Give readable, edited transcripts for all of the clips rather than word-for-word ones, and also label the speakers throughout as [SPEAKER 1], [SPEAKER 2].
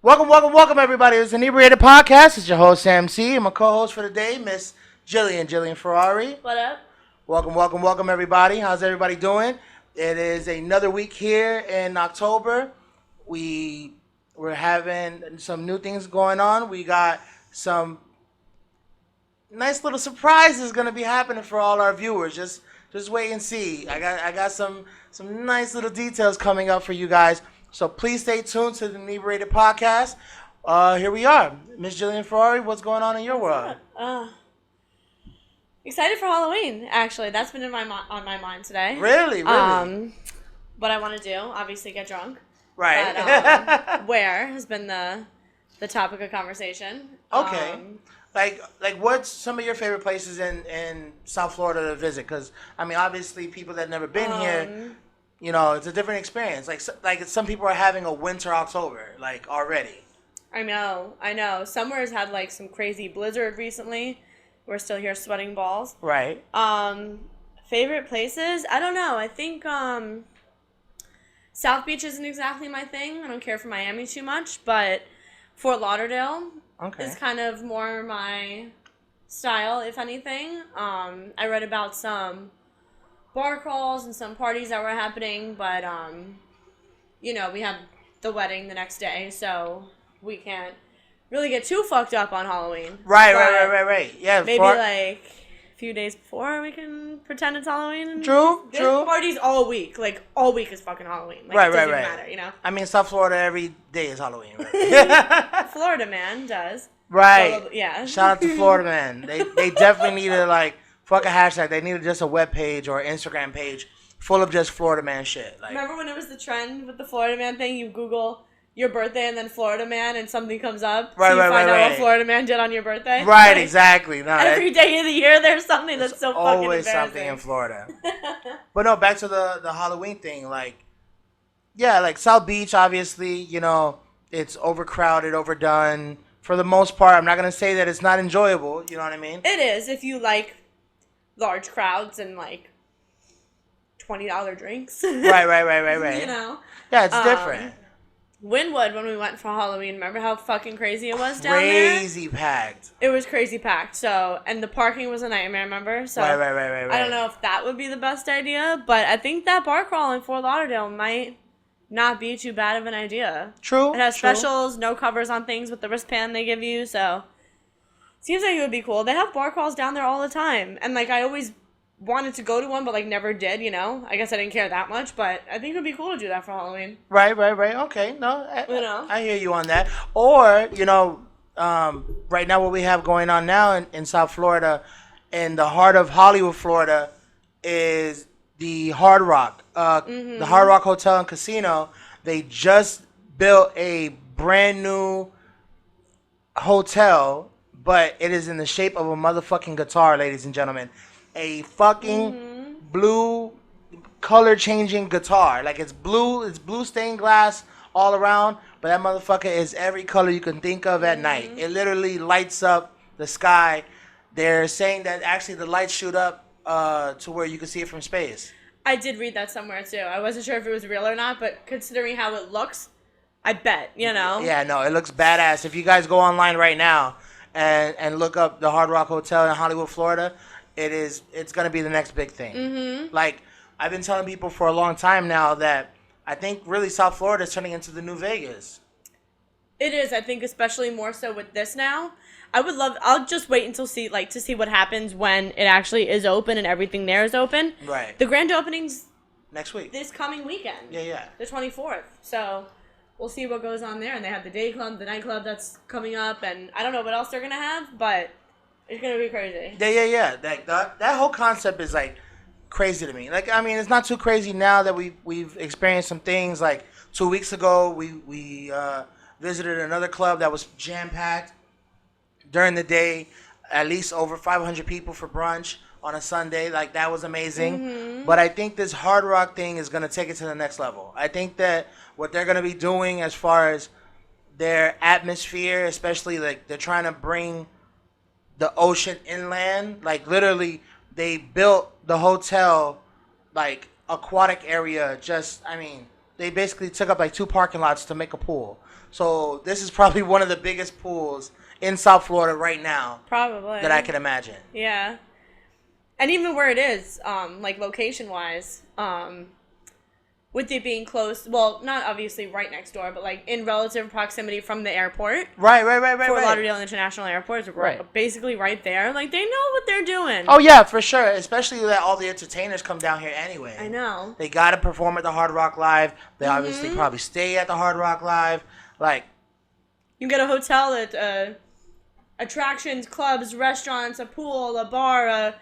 [SPEAKER 1] Welcome, everybody. It's Inebriated Podcast. It's your host, Sam C. And my co-host for the day, Miss Jillian Ferrari.
[SPEAKER 2] What up?
[SPEAKER 1] Welcome, everybody. How's everybody doing? It is another week here in October. We're having some new things going on. We got some nice little surprises going to be happening for all our viewers. Just wait and see. I got some nice little details coming up for you guys. So please stay tuned to the Inebriated Podcast. Here we are. Miss Jillian Ferrari, what's going on in your world?
[SPEAKER 2] Excited for Halloween, actually. That's been on my mind today.
[SPEAKER 1] Really?
[SPEAKER 2] What I want to do, obviously get drunk.
[SPEAKER 1] Right.
[SPEAKER 2] But, where has been the topic of conversation.
[SPEAKER 1] Okay. Like what's some of your favorite places in South Florida to visit? Because, I mean, obviously people that have never been here, you know, it's a different experience. Like some people are having a winter October, like, already.
[SPEAKER 2] I know. Somewhere's had, like, some crazy blizzard recently. We're still here sweating balls.
[SPEAKER 1] Right.
[SPEAKER 2] Favorite places? I don't know. I think South Beach isn't exactly my thing. I don't care for Miami too much, but Fort Lauderdale is kind of more my style, if anything. I read about some bar crawls and some parties that were happening, but, you know, we have the wedding the next day, so we can't really get too fucked up on Halloween.
[SPEAKER 1] Right. Yeah.
[SPEAKER 2] Maybe, like, a few days before we can pretend it's Halloween. And
[SPEAKER 1] True.
[SPEAKER 2] Parties all week. Like, all week is fucking Halloween. Like,
[SPEAKER 1] Right.
[SPEAKER 2] It doesn't matter, you know?
[SPEAKER 1] I mean, South Florida, every day is Halloween, right?
[SPEAKER 2] Florida man does.
[SPEAKER 1] Right.
[SPEAKER 2] Well, yeah.
[SPEAKER 1] Shout out to Florida man. They definitely needed, like, fuck a hashtag. They needed just a web page or Instagram page full of just Florida man shit. Like,
[SPEAKER 2] remember when it was the trend with the Florida man thing? You Google your birthday and then Florida man and something comes up.
[SPEAKER 1] Right,
[SPEAKER 2] so you find out
[SPEAKER 1] right.
[SPEAKER 2] what Florida man did on your birthday.
[SPEAKER 1] Right,
[SPEAKER 2] like,
[SPEAKER 1] exactly. No,
[SPEAKER 2] every day of the year there's something that's so fucking
[SPEAKER 1] always
[SPEAKER 2] embarrassing.
[SPEAKER 1] something in Florida. But no, back to the Halloween thing. Like, yeah, like South Beach, obviously, you know, it's overcrowded, overdone. For the most part, I'm not going to say that it's not enjoyable. You know what I mean?
[SPEAKER 2] It is if you like large crowds and like $20 drinks.
[SPEAKER 1] Right.
[SPEAKER 2] You know?
[SPEAKER 1] Yeah, it's different.
[SPEAKER 2] Wynwood, when we went for Halloween, remember how fucking crazy it was down there?
[SPEAKER 1] Crazy packed.
[SPEAKER 2] It was crazy packed. So, and the parking was a nightmare, remember? So
[SPEAKER 1] Right.
[SPEAKER 2] I don't know if that would be the best idea, but I think that bar crawl in Fort Lauderdale might not be too bad of an idea.
[SPEAKER 1] True.
[SPEAKER 2] It has specials, no covers on things with the wristband they give you, so seems like it would be cool. They have bar crawls down there all the time, and like I always wanted to go to one, but like never did. You know, I guess I didn't care that much, but I think it would be cool to do that for Halloween.
[SPEAKER 1] Right. Okay, no,
[SPEAKER 2] You know?
[SPEAKER 1] I hear you on that. Or, you know, right now what we have going on now in South Florida, in the heart of Hollywood, Florida, is the Hard Rock. The Hard Rock Hotel and Casino. They just built a brand new hotel, but it is in the shape of a motherfucking guitar, ladies and gentlemen. A fucking blue color changing guitar. Like, it's blue stained glass all around, but that motherfucker is every color you can think of at night. It literally lights up the sky. They're saying that actually the lights shoot up to where you can see it from space.
[SPEAKER 2] I did read that somewhere too. I wasn't sure if it was real or not, but considering how it looks, I bet, you know.
[SPEAKER 1] Yeah, no, it looks badass. If you guys go online right now and look up the Hard Rock Hotel in Hollywood, Florida, it's gonna be the next big thing. Like, I've been telling people for a long time now that I think really South Florida is turning into the new Vegas.
[SPEAKER 2] It is, I think, especially more so with this now. I'll just wait until to see what happens when it actually is open and everything there is open.
[SPEAKER 1] Right.
[SPEAKER 2] The grand opening's
[SPEAKER 1] Next week.
[SPEAKER 2] this coming weekend.
[SPEAKER 1] Yeah.
[SPEAKER 2] The 24th. So we'll see what goes on there. And they have the day club, the night club that's coming up, and I don't know what else they're gonna have, but it's gonna be crazy.
[SPEAKER 1] Yeah. That whole concept is like crazy to me. Like, I mean, it's not too crazy now that we've experienced some things. Like 2 weeks ago, we visited another club that was jam packed during the day. At least over 500 people for brunch on a Sunday. Like, that was amazing. But I think this Hard Rock thing is gonna take it to the next level. I think that what they're gonna be doing as far as their atmosphere, especially like they're trying to bring the ocean inland. Like, literally, they built the hotel, like, aquatic area. Just, I mean, they basically took up like 2 parking lots to make a pool. So this is probably one of the biggest pools in South Florida right now.
[SPEAKER 2] Probably.
[SPEAKER 1] That I can imagine.
[SPEAKER 2] Yeah. And even where it is, like location wise, with it being close, well, not obviously right next door, but like in relative proximity from the airport.
[SPEAKER 1] Right.
[SPEAKER 2] Fort Lauderdale International Airport is basically right there. Like, they know what they're doing.
[SPEAKER 1] Oh, yeah, for sure. Especially that all the entertainers come down here anyway.
[SPEAKER 2] I know.
[SPEAKER 1] They got to perform at the Hard Rock Live. They obviously probably stay at the Hard Rock Live. Like,
[SPEAKER 2] you get a hotel that, attractions, clubs, restaurants, a pool, a bar,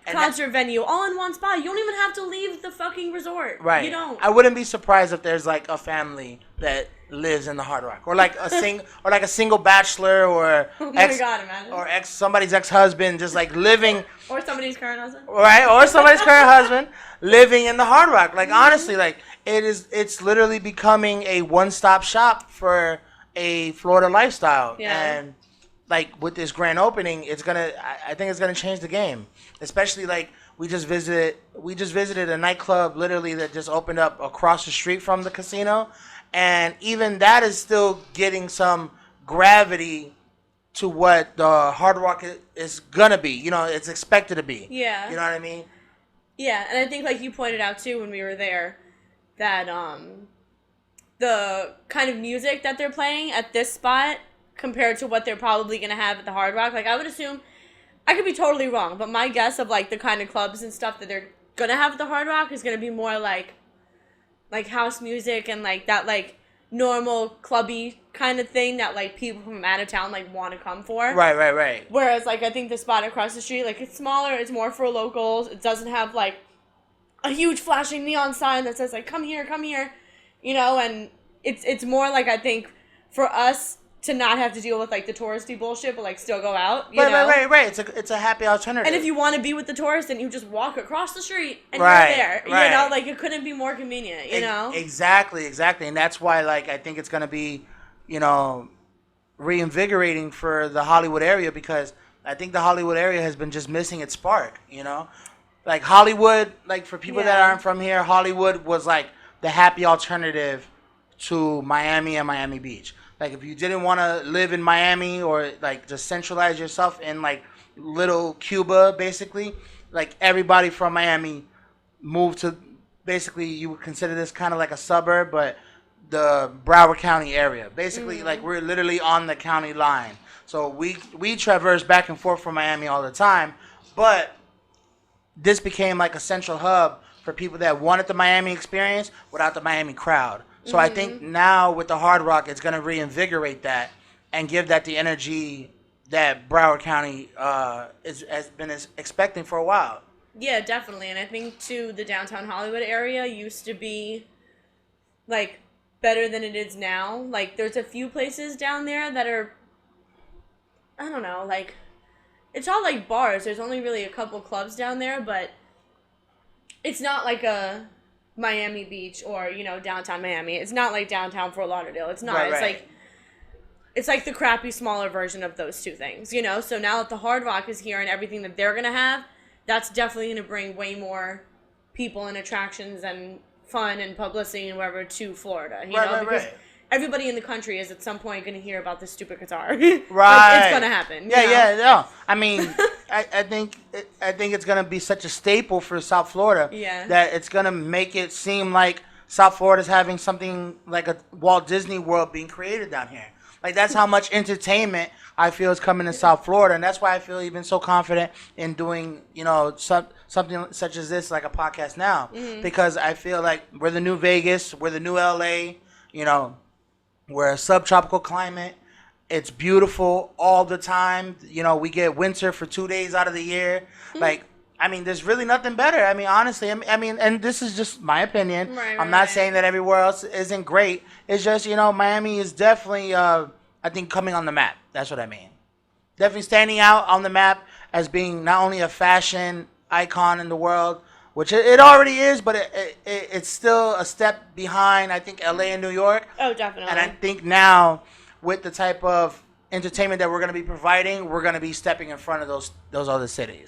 [SPEAKER 2] concert venue, all in one spot. You don't even have to leave the fucking resort.
[SPEAKER 1] Right.
[SPEAKER 2] You don't.
[SPEAKER 1] I wouldn't be surprised if there's like a family that lives in the Hard Rock, or like a single bachelor, or
[SPEAKER 2] oh my God, imagine.
[SPEAKER 1] or somebody's ex-husband just like living,
[SPEAKER 2] or somebody's current husband.
[SPEAKER 1] Right, or somebody's current husband living in the Hard Rock. Like, honestly, like it's literally becoming a one-stop shop for a Florida lifestyle.
[SPEAKER 2] Yeah.
[SPEAKER 1] And like with this grand opening, I think it's gonna change the game. Especially like we just visited a nightclub literally that just opened up across the street from the casino, and even that is still getting some gravity to what the Hard Rock is gonna be. You know, it's expected to be.
[SPEAKER 2] Yeah.
[SPEAKER 1] You know what I mean?
[SPEAKER 2] Yeah, and I think like you pointed out too when we were there, that the kind of music that they're playing at this spot compared to what they're probably going to have at the Hard Rock. Like, I would assume, I could be totally wrong, but my guess of, like, the kind of clubs and stuff that they're going to have at the Hard Rock is going to be more like house music and, like, that, like, normal clubby kind of thing that, like, people from out of town, like, want to come for.
[SPEAKER 1] Right.
[SPEAKER 2] Whereas, like, I think the spot across the street, like, it's smaller, it's more for locals, it doesn't have, like, a huge flashing neon sign that says, like, come here, you know, and it's more, like, I think, for us to not have to deal with, like, the touristy bullshit, but, like, still go out, you know?
[SPEAKER 1] Right. It's a happy alternative.
[SPEAKER 2] And if you want to be with the tourists, then you just walk across the street and
[SPEAKER 1] right,
[SPEAKER 2] you're there.
[SPEAKER 1] Right.
[SPEAKER 2] You know, like, it couldn't be more convenient, you know?
[SPEAKER 1] Exactly. And that's why, like, I think it's going to be, you know, reinvigorating for the Hollywood area, because I think the Hollywood area has been just missing its spark, you know? Like, Hollywood, like, for people that aren't from here, Hollywood was, like, the happy alternative to Miami and Miami Beach. Like, if you didn't want to live in Miami, or, like, just centralize yourself in, like, little Cuba, basically, like, everybody from Miami moved to, basically, you would consider this kind of like a suburb, but the Broward County area. Basically, like, we're literally on the county line. So we traverse back and forth from Miami all the time, but this became, like, a central hub for people that wanted the Miami experience without the Miami crowd. So I think now with the Hard Rock, it's going to reinvigorate that and give that the energy that Broward County has been expecting for a while.
[SPEAKER 2] Yeah, definitely. And I think, too, the downtown Hollywood area used to be, like, better than it is now. Like, there's a few places down there that are, I don't know, like, it's all, like, bars. There's only really a couple clubs down there, but it's not like a Miami Beach or, you know, downtown Miami. It's not like downtown Fort Lauderdale. It's not.
[SPEAKER 1] Right.
[SPEAKER 2] It's like the crappy, smaller version of those two things, you know? So now that the Hard Rock is here and everything that they're going to have, that's definitely going to bring way more people and attractions and fun and publicity and whatever to Florida, you know? Because everybody in the country is at some point going to hear about this stupid guitar.
[SPEAKER 1] Right.
[SPEAKER 2] Like, it's going to happen.
[SPEAKER 1] Yeah. I mean, I think it's going to be such a staple for South Florida that it's going to make it seem like South Florida's having something like a Walt Disney World being created down here. Like, that's how much entertainment I feel is coming to South Florida, and that's why I feel even so confident in doing, you know, something such as this, like a podcast now, because I feel like we're the new Vegas, we're the new LA, you know, we're a subtropical climate. It's beautiful all the time. You know, we get winter for 2 days out of the year. Like, I mean, there's really nothing better. I mean, honestly, I mean, and this is just my opinion. I'm not saying that everywhere else isn't great. It's just, you know, Miami is definitely, I think, coming on the map. That's what I mean. Definitely standing out on the map as being not only a fashion icon in the world, which it already is, but it's still a step behind, I think, LA and New York.
[SPEAKER 2] Oh, definitely.
[SPEAKER 1] And I think now, with the type of entertainment that we're going to be providing, we're going to be stepping in front of those other cities.